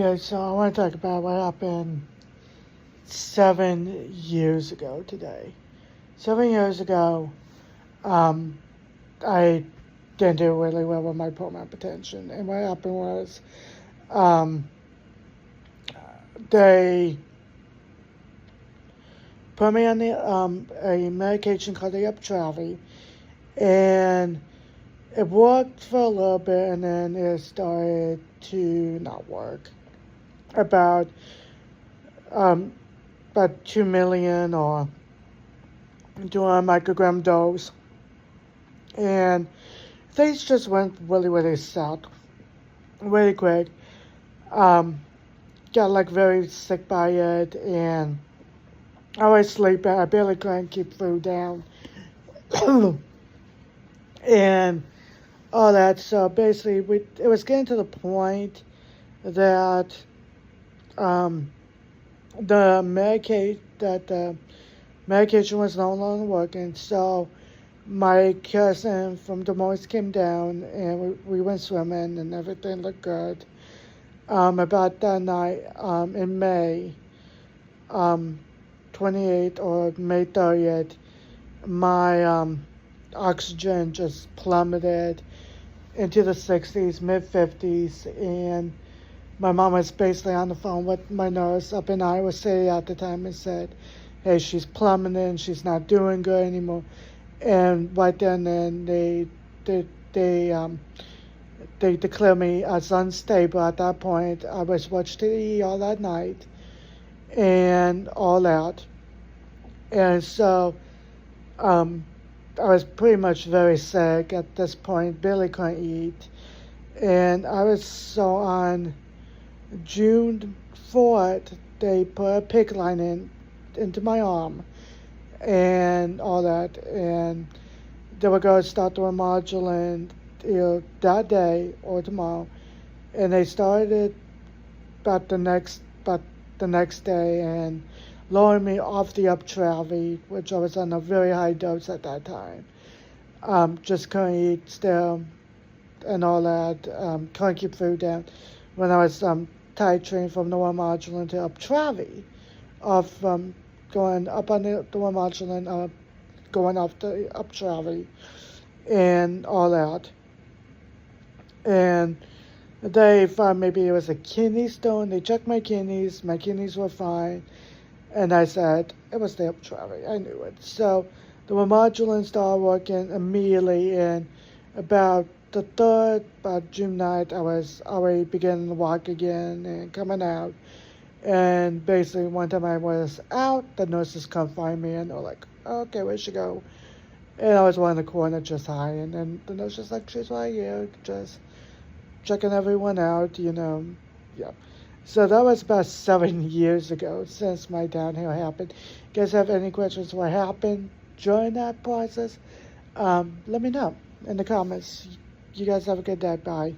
Okay, so I want to talk about what happened 7 years ago today. 7 years ago, um, I didn't do really well with my pulmonary hypertension, and what happened was, um, they put me on a medication called the Uptravi, and it worked for a little bit, and then it started to not work. About um, about 2 million or 200 microgram dose, and things just went really, really south, really quick. Um, got like very sick by it, and I was sleeping. I barely couldn't keep food down, and all that. So basically, it was getting to the point that um, the medication was no longer working. So my cousin from Des Moines came down, and we went swimming, and everything looked good. About that night, in May, 28th or May 30th, my oxygen just plummeted into the 60s, mid 50s, and my mom was basically on the phone with my nurse up in Iowa City at the time and said, "Hey, she's plummeting. She's not doing good anymore." And right then and they declared me as unstable. At that point, I was watched to the ER that night and all that. And so I was pretty much very sick at this point, barely couldn't eat. And I was so on June 4th, they put a PICC line into my arm and all that. And they were going to start doing modulant that day or tomorrow. And they started about the next day and lowered me off the Uptravi, which I was on a very high dose at that time. Just couldn't eat still and all that. Couldn't keep food down. When I was titrating from the modulant to Uptravi, of going up on the modulant, going off the Uptravi, and all that. And they thought maybe it was a kidney stone. They checked my kidneys were fine. And I said, it was the Uptravi. I knew it. So the Remodulin started working immediately, and about June 9th, I was already beginning to walk again and coming out. And basically, one time I was out, the nurses come find me, and they're like, "Okay, where'd she go?" And I was one in the corner just hiding, and the nurse was like, "She's right here, just checking everyone out, yeah." So that was about 7 years ago since my downhill happened. You guys have any questions what happened during that process? Let me know in the comments. You guys have a good day. Bye.